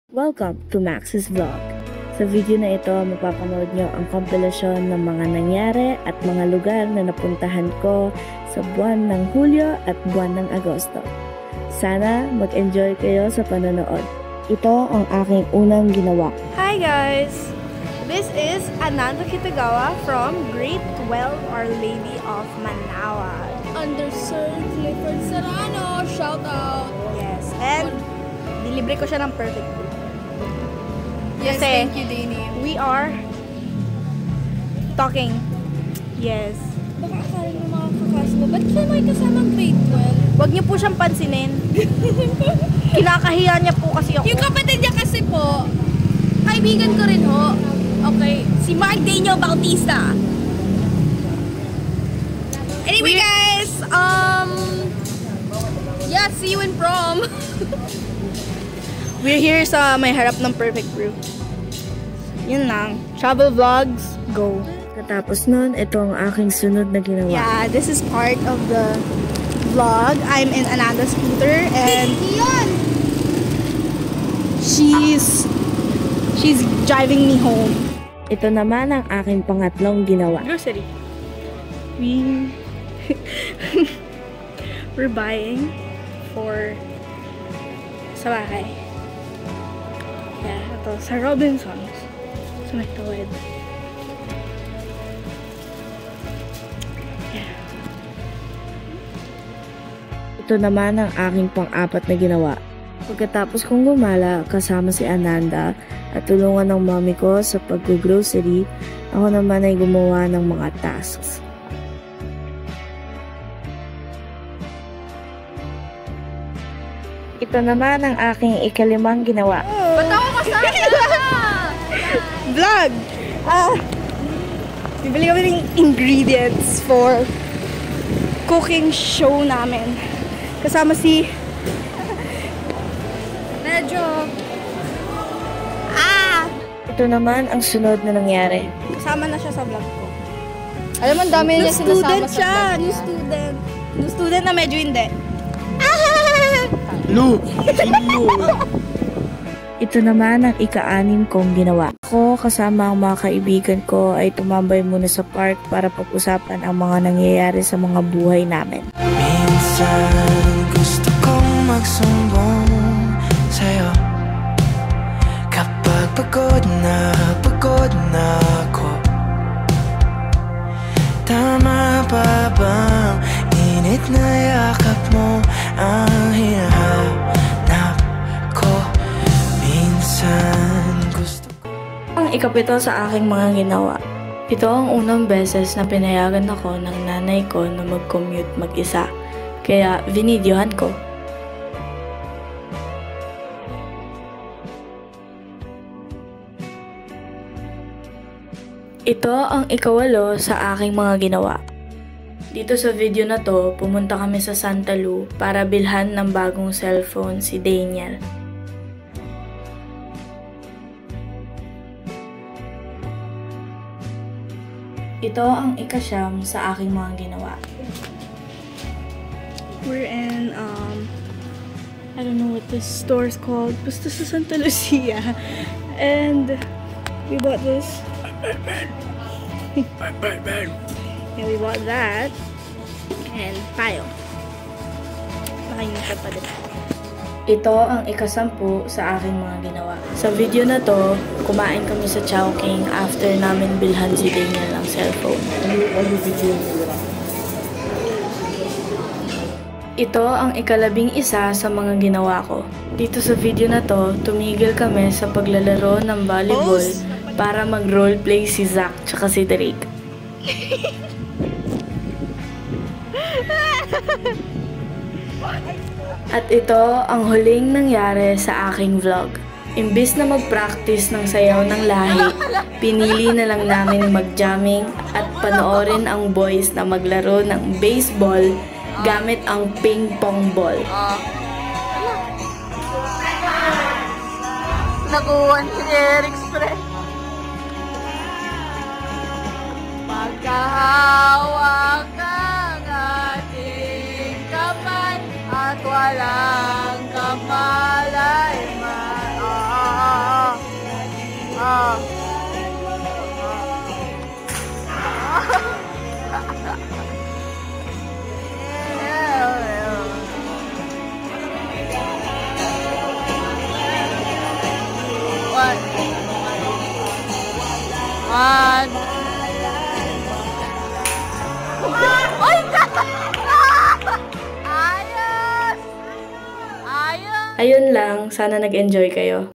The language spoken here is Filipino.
Welcome to Max's Vlog. Sa video na ito, mapapanood nyo ang kompilasyon ng mga nangyari at mga lugar na napuntahan ko sa buwan ng Hulyo at buwan ng Agosto. Sana mag-enjoy kayo sa panonood. Ito ang aking unang ginawa. Hi guys! This is Ananda Kitagawa from Grade 12 Our Lady of Manaoag. Under Sir Clifford Serrano, shout out! Yes, and dilibre ko siya ng perfect food. Yes, Kasi thank you, Dani. we are talking. Yes. Baka akala ng mga kakas mo, ba't siya may kasamang grade 12? Huwag niyo po siyang pansinin. Kinakahiya niya po kasi ako. Yung kapatid niya kasi po, kaibigan ko rin ho. Okay, si Mark Daniel Bautista. Anyway guys, yeah, see you in prom. We're here sa may harap ng Perfect Brew. Yun lang. Travel vlogs, go. Katapos nun, ito ang aking sunod na ginawa. Yeah, this is part of the vlog. I'm in Ananda's scooter and she's driving me home. Ito naman ang aking pangatlong ginawa. Grocery. We're buying for sa bahay. Yeah, ito sa Robinsons. Sa may tawid. Yeah. Ito naman ang aking pang-apat na ginawa. Pagkatapos kong gumala kasama si Ananda at tulungan ng mami ko sa pag-grocery, ako naman ay gumawa ng mga tasks. Ito naman ang aking ikalimang ginawa. Ba't ako kasama? Vlog! Bibili kami ng ingredients for cooking show namin. Kasama si Medyo, Ito naman ang sunod na nangyari. kasama na siya sa vlog ko. alam mo, ang dami New niya sinasama student sa siya! vlog New niya. student! New student na medyo hindi. Lu! Sino? Ito naman ang ika-anim kong ginawa. Ako kasama ang mga kaibigan ko ay tumambay muna sa park para pag-usapan ang mga nangyayari sa mga buhay namin. Minsan gusto kong magsumbong sa'yo kapag pagod na ako. Tama ba bang init na yakap mo ang hinahanap ko? Minsan gusto ko. Ang ikapito sa aking mga ginawa. Ito ang unang beses na pinayagan ako ng nanay ko na mag-commute mag-isa. Kaya vinidyohan ko. Ito ang ikawalo sa aking mga ginawa. Dito sa video na to, pumunta kami sa Santa Lu para bilhan ng bagong cellphone si Daniel. Ito ang ikasyam sa aking mga ginawa. We're in, I don't know what this store's called. Basta sa Santa Lucia. And we bought this. Yeah, we bought that. And tayo. Nakalimutan pa din. Ito ang ikasampu sa aking mga ginawa. Sa video na to, kumain kami sa Chowking after namin bilhan si Daniel ng cellphone. Ito ang ikalabing isa sa mga ginawa ko. Dito sa video na to, tumigil kami sa paglalaro ng volleyball para mag-roleplay si Zach tsaka si Drake. At ito ang huling nangyari sa aking vlog. Imbis na mag-practice ng sayaw ng lahi, pinili na lang namin mag-jamming at panoorin ang boys na maglaro ng baseball gamit ang ping pong ball. Nakuha ni Eric Express. Pagkahawak ang ating kamay at walang kamalay man. One. Ay! Ayos! Ayos! Ayun lang, sana nag-enjoy kayo.